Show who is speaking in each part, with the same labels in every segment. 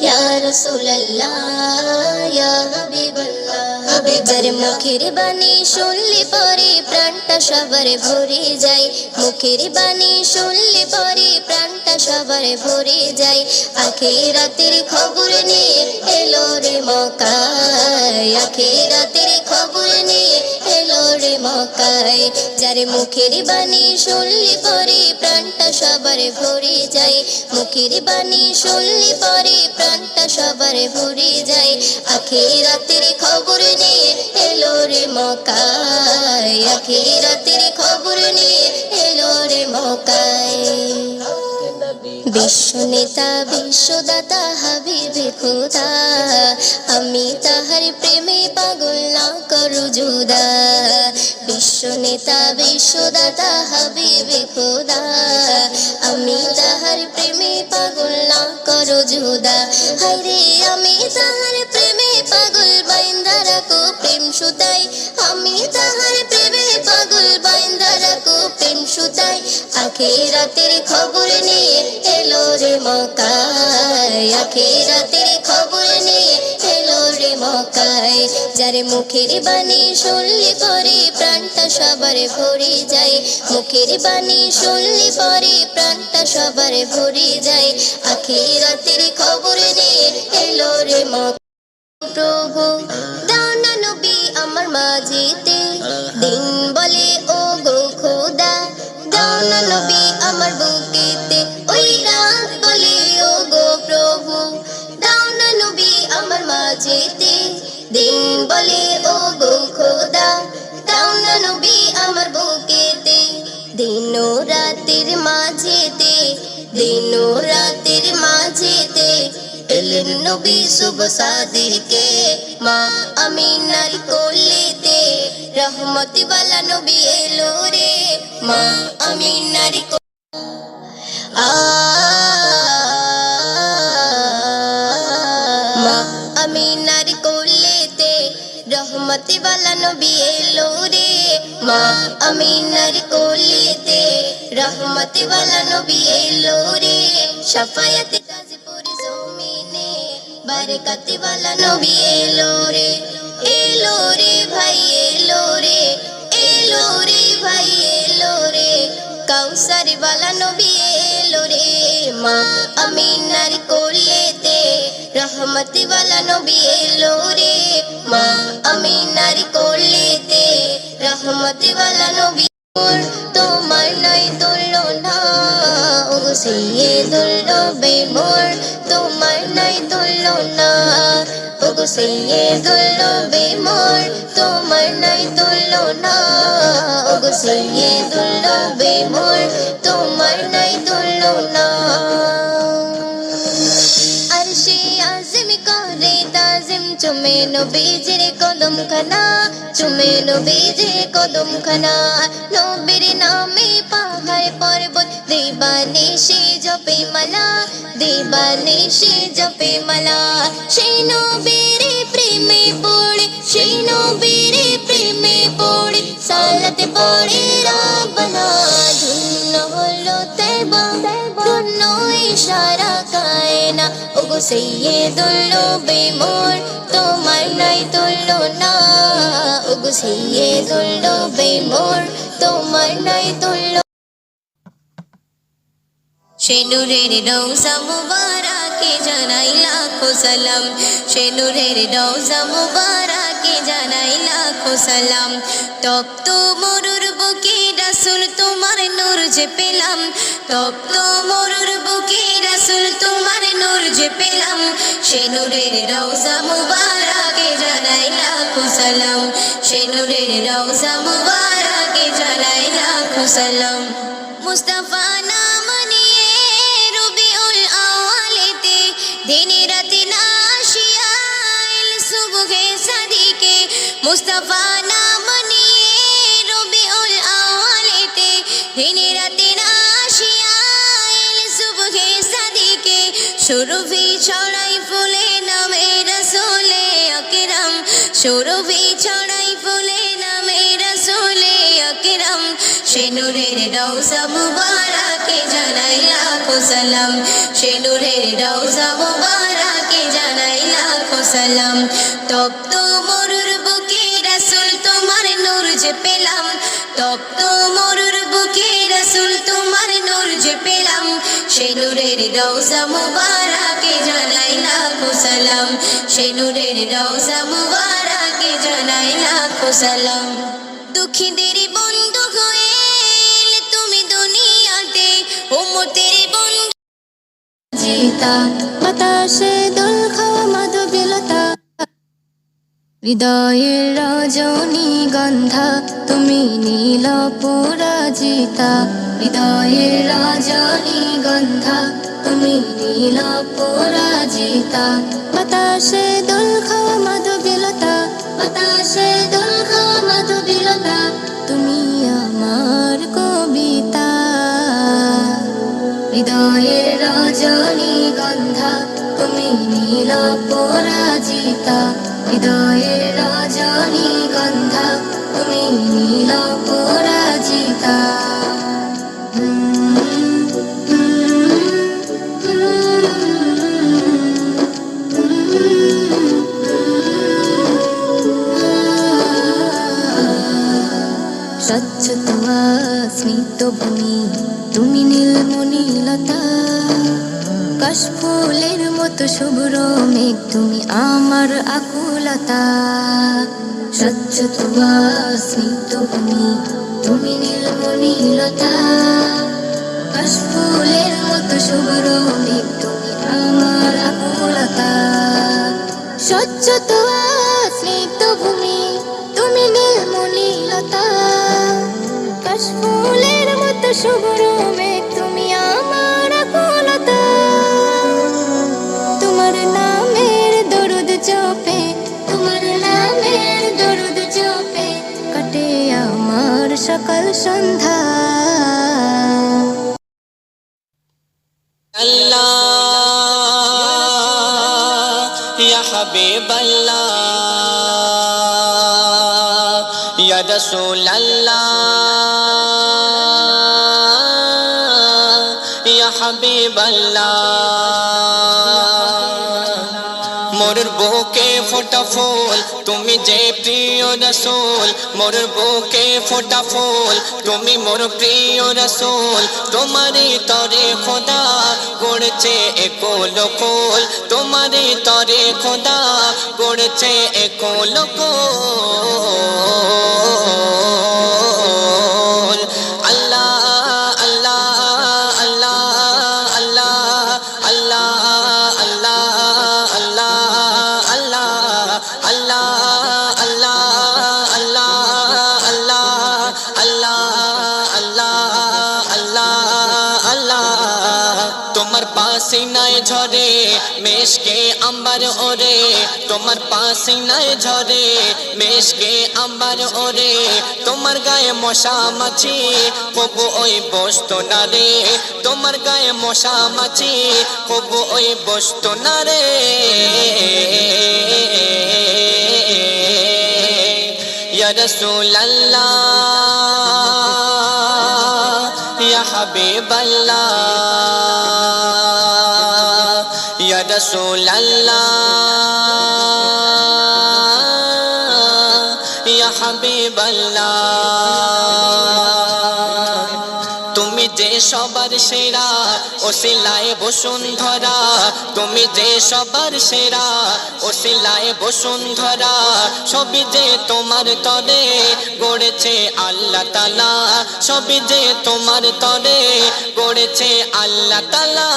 Speaker 1: ইয়া রাসূলুল্লাহ ইয়া হাবিবাল্লাহ। যার মুখের বাণী শুনলে পরে প্রাণটা সবার ভরে যায়, মুখের বাণী শুনলে পরে প্রাণটা সবার ভরে যায়। আখিরাতের খবর নিয়ে এলো রে মক্কায়, আখিরাতের খবর নিয়ে এলো রে মক্কায়। যার মুখের বাণী শুনলে পরে প্রাণটা সবার ভরে যায়, মুখের বাণী শুনলে পরে প্রাণটা সবার ভরে যায়। আখিরাতের খবর নিয়ে এলো রে মক্কায়, আখিরাতের খবর নিয়ে এলো রে মক্কায়। বিশ্ব নেতা বিশ্বদাতা হাবিবে খোদা, আমি তাহার প্রেমে পাগল না করু জুদা। বিশ্ব নেতা বিশ্বদাতা হাবিবে খোদা, আমি তাহার প্রেমে পাগল না করু জুদা। হায়রে আমি তাহার প্রেমে পাগল বাইন্দা রাখো প্রেম সুতাই, আমি তাহার প্রেমে পাগল বাইন্দা রাখো প্রেম সুতাই। আখিরাতের খবর নিয়ে এলো রে মক্কায়, আখিরাতের খবর নিয়ে এলো রে মক্কায়। যার মুখের বাণী শুনলে পরে প্রাণটা সবার ভরে যায়, মুখের বাণী শুনলে পরে প্রাণটা সবার ভরে যায়। আখিরাতের খবর নিয়ে এলো রে মক্কায়। প্রভু দাও না নবী আমার মাঝেতে, দিন বলে ও গো খোদা। দাও না নবী আমার বুকেতে, ওই রাত বলে ও গো প্রভু। দাও না নবী আমার মাঝেতে, দিন বলে ও গো খোদা। দাও না নবী আমার বুকেতে, দিন ও রাতের মাঝেতে, দিন ও রাতের মাঝেতে এলেন নবী শুভ সাদিকে, মা আমিনার কোলেতে। রহমতি ওয়ালা নবী এলো রে, মা আমিনার মা আমিনার কোলেতে। রহমতি ওয়ালা নবী এলো রে, মা আমিনার কোলেতে। রহমতি ওয়ালা নবী এলো রে, শাফায়াতে গাজীপুর জমিনে। বারকাতি ওয়ালা নবী এলো রে, এলো রে ভাই এলো রে, এলো রে ভাই এলো রে। কাউসার ওয়ালা নবী এলো রে, মা আমিনার কোলেতে। রহমতি ওয়ালা নবী এলো রে, মা আমিনার কোলেতে। রহমতি ওয়ালা নবী তোমার নাই তুলনা, ওগো সাইয়্যিদুল নবী মোর। তোমার নাই তুলনা, ওগো সাইয়্যিদুল নবী মোর। তোমার নাই তুলনা, ওগো সাইয়্যিদুল নবী মোর। তোমার নাই তুলনা। আরশে আযম করে তাজিম, চুমে নবীজির কদম খানা, চুমে নবীজির কদম খানা। নবীর নামে পাহাড় পর্বত দিবানিশি জপে মালা, দিবানিশি জপে মালা। সেই নবীর প্রেমে পড়ে, সেই নবীর প্রেমে পড়ে সালাত পড়ে রাব্বানা। ধন্য হলো তয়বা, ধন্য ইশারা কায়না, ওগো সাইয়্যিদুল নবী মোর। তোমার নাই তুলনা, ওগো সাইয়্যিদুল নবী মোর। তোমার নাই তুলনা। সে নূরের রওজা মুবারকে জানাই লাখো সালাম, সে নূরের রওজা মুবারকে জানাই লাখো সালাম। তপ্ত মরুর বুকে রাসূল তোমার নূর যে পেলাম, তপ্ত মরুর বুকে রাসূল তোমার নূর যে পেলাম। সে নূরের রওজা মুবারকে জানাই লাখো সালাম, সে নূরের রওজা মুবারকে জানাই লাখো সালাম। মুস্তাফা নাম নিয়ে রবিউল আউয়ালেতে, দিনে রাতে নাশিয়া এল সুবহে সাদিকে। মুস্তাফা নাম নিয়ে রবিউল আউয়ালেতে, দিনে রাতে নাশিয়া এল সুবহে সাদিকে। সুরভি ছড়াই ফুলে নামে রাসূলে আকরাম, সুরভি ছড়াই ফুলে নামে রাসূলে আকরাম। সে নূরের রওজা মুবারকে জানাই লাখো সালাম, সে নূরের রওজা মুবারক সালাম। তপ্ত মরুর বুকে রাসূল তোমার নূর যে পেলাম, তপ্ত মরুর বুকে রাসূল তোমার নূর যে পেলাম, সেই নূরের রওজা মুবারকে জানাই লাখো সালাম, সেই নূরের রওজা মুবারকে জানাই লাখো সালাম। দুঃখীদের বন্ধু হয়ে এলে তুমি দুনিয়াতে, উম্মতের বন্ধু জিতা, বাতাসে দোল খাওয়া মাধবীলতা, হৃদয়ের রজনীগন্ধা তুমি নীল পরাজিতা, হৃদয়ের রজনীগন্ধা তুমি নীল পরাজিতা, বাতাসে দোল খাওয়া মাধবীলতা, বাতাসে দোল খাওয়া মাধবীলতা, তুমি আমার কবিতা, হৃদয়ের রজনীগন্ধা তুমি নীল পরাজিতা, হৃদয়ের রজনীগন্ধা তুমি নীল পরাজিতা। স্বচ্ছ তোমা স্মিত ভূমি তুমি নীলমণিলতা, কাশফুলের মতো শুভ্র মেঘ তুমি আমার আকুলতা, স্বচ্ছ তোমা স্মিত ভূমি তুমি নীলমণিলতা, কাশফুলের মতো শুভ্র মেঘ তুমি আমার আকুলতা, স্বচ্ছ তোমা স্মিত ভূমি তুমি নীলমণিলতা, কাশফুলের মতো শুভ্র মেঘ তুমি আমার আকুলতা, তোমার নামের দরুদ জপে, তোমার নামের দরুদ জপে কাটে আমার সকাল সন্ধ্যা।
Speaker 2: আল্লাহ ইয়া হাবিবাল্লাহ ইয়া রাসূলাল্লাহ ইয়া হাবিবাল্লাহ, মোর বুকে ফোটা ফুল তুমি যে প্রিয় রাসূল, মোর বুকে ফোটা ফুল তুমি মোর প্রিয় রাসূল, তোমারই তরে খোদা গড়েছে একল কুল, তোমারই তরে খোদা গড়েছে একল কুল। আল্লাহ আল্লাহ আল্লাহ আল্লাহ আল্লাহ আল্লাহ আল্লাহ আল্লাহ আল্লাহ আল্লাহ আল্লাহ আল্লাহ আল্লাহ আল্লাহ। তোমার পাসিনায় ঝরে মেশকে আম্বার ওরে, তোমার পাসিনায় ঝরে মেশকে আম্বার ওরে, তোমার গায়ে মশা মাছি কবু ওই বসতো না রে, তোমার গায়ে মশা মাছি কবু ওই বসতো না রে। ইয়া রাসূলাল্লাহ ইয়া হাবিবাল্লাহ ইয়া রাসূলাল্লাহ ইয়া হাবিবাল্লাহ, তুমি যে সবার সেরা ওসিলায়ে বসুন্ধরা, তুমি যে সবার সেরা ওসিলায়ে বসুন্ধরা, সবই যে তোমার তরে গড়েছে আল্লাহ তাআলা, সবই যে তোমার তরে গড়েছে আল্লাহ তাআলা।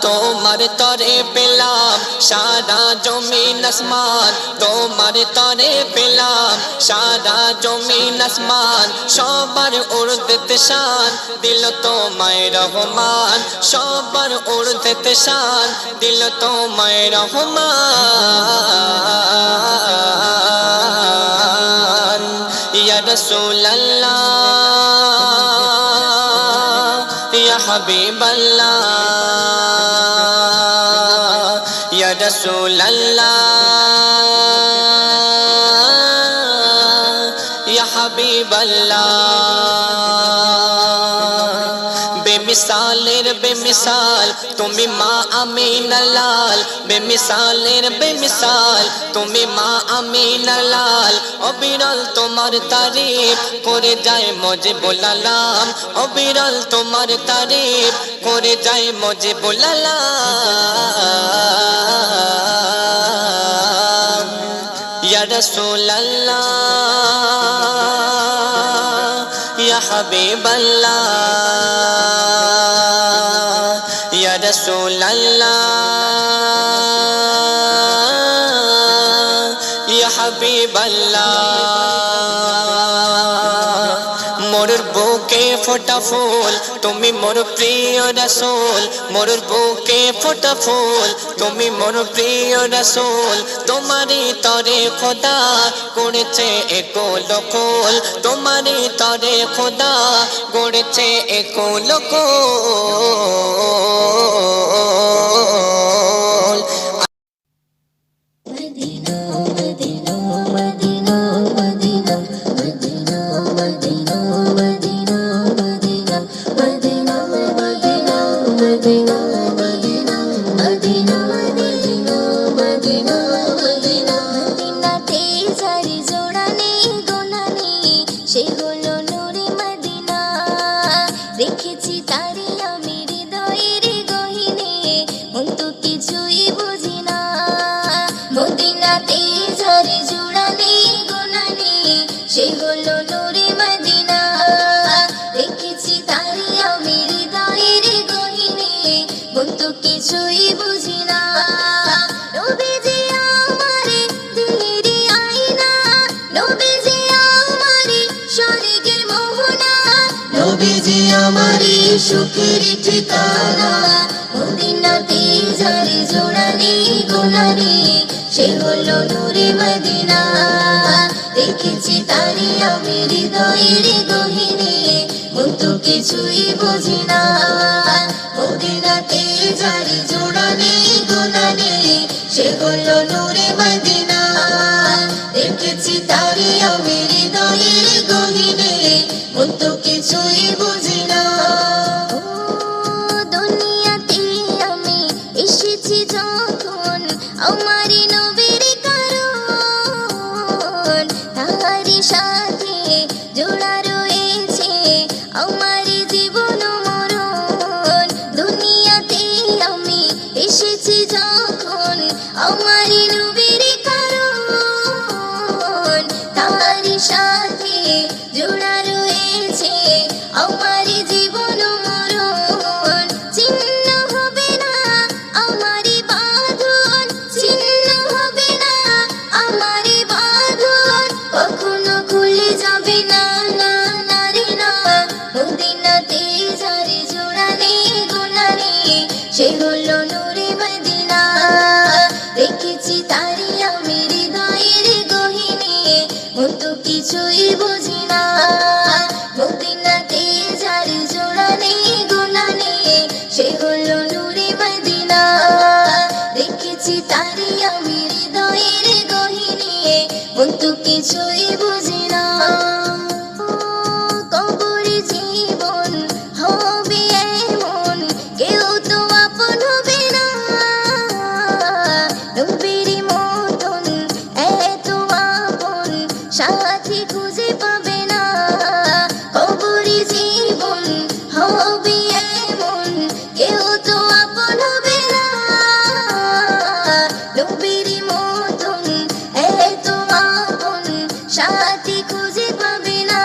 Speaker 2: তোমার তরে পেলাম সারা জমিন আসমান, তোমার তরে পেলাম সারা জমিন আসমান, সবার উর্দেতে শান দিল তোমায় রহমান, সবার উর্দেতে শান দিল তোমায় রহমান। ইয়া রাসূলাল্লাহ হাবিবাল্লাহ ইয়া রাসূলাল্লাহ ইয়া হাবিবাল্লাহ বেমিসালের বেমিসাল তুমি মা আমিনা লাল বেমিসালের বেমিসাল তুমি মা আমিনা লাল অবিরল তোমার তারিফ করে যায় মজে বলালাম অবিরল তোমার তারিফ করে যায় মজে বলালাম ইয়া রাসূলাল্লাহ ইয়া হাবিবাল্লাহ ইয়া রাসূলাল্লাহ ইয়া হাবিবাল্লাহ মোর বুকে ফোটা ফুল তুমি মোর প্রিয় রাসূল মোর বুকে ফোটা ফুল তুমি মোর প্রিয় রাসূল তোমারই তরে খোদা করেছে একল কোল তোমারই তরে খোদা করেছে একল কোল
Speaker 1: Medina Medina Medina Medina Medina Medina Medina Medina Medina Medina Medina Medina Medina Medina Medina মদিনাতে যারি জোড়া নেই গোনা নেই সে হলো নূরে মদিনা রেখেছি তারে আমি হৃদয়ের গহীনে মন তো কিছুই বুঝি না মদিনাতে যারে জোড়া নেই গোনা নেই সে হলো নূরে মদিনা রেখেছি তারে আমি হৃদয়ের গহীনে মন তো কিছুই বুঝি না নবীজি আমারে দিলের আয়না নবীজি আমারে স্বর্গের মোহনা নবীজি আমারে সুখের ঠিকানা মদিনাতে যারে জোড়া নেই গোনা নেই সে হলো নূরে মদিনা রেখেছি তারে আমি হৃদয়ের গহীনে মন তো কিছুই বুঝি না মদিনাতে যারে জোড়া নেই গোনা নেই সে হলো নূরে মদিনা রেখেছি তারে আমি হৃদয়ের গহীনে মন তো কিছুই বুঝি না দুনিয়াতে আমি এসেছি যখন আমারি নবীর কারণ তাহারি সাথে জোড়া রয়েছে আমার জীবন মরণ দুনিয়াতে আমি এসেছি যখন আমারি নবীর কারণ তাহারি সাথে জোড়া রয়েছে আমার জীবন মরণ চিহ্ন হবে না আমারি বাঁধন চিহ্ন হবে না আমারি বাঁধন কখনো খুলে যাবে না না না রে না মদিনাতে যারে জোড়া নেই গোনা নেই সে হলো নূরে মদিনা রেখেছি তারে আমি হৃদয়ের গহীনে মন তো কিছুই বুঝি না মদিনাতে যারে জোড়া নেই গোনা নেই সে হলো নূরে মদিনা রেখেছি তারে আমি হৃদয়ের গহীনে মন তো কিছুই বুঝি না কবরে জীবন হবে এমন কেউ তো আপন হবে না নবীর মতন এত আপন সাথী খুঁজে পাবে না কবরে জীবন হবে এমন কেউ তো আপন হবে না নবীর মতন এত আপন সাথী খুঁজে পাবে না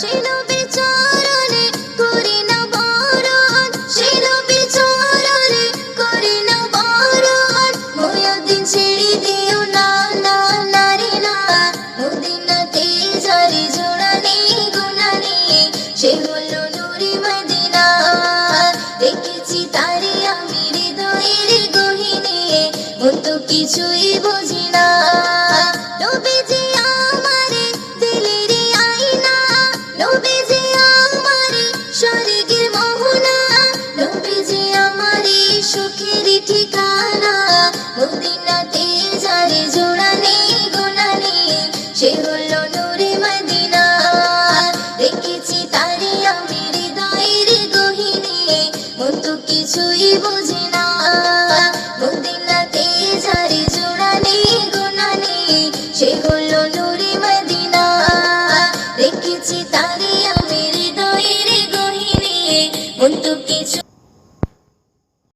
Speaker 1: সে নবীর চরণে করে না বরণ সে নবীর চরণে করে না বরণ মুয়াজ্জিন ছেড়ে দিও না না না রে না মদিনাতে যারে জোড়া নেই গোনা নেই সে হলো নূরে মদিনা রেখেছি তারে আমি হৃদয়ের গহীনে মন তো কিছুই বুঝি না নবীজি আমারে দিলের আয়না নবীজি আমারে স্বর্গের মোহনা কিছুই বুঝি না মদিনাতে যারে জোড়া নেই গুণা নেই সে হলো নূরে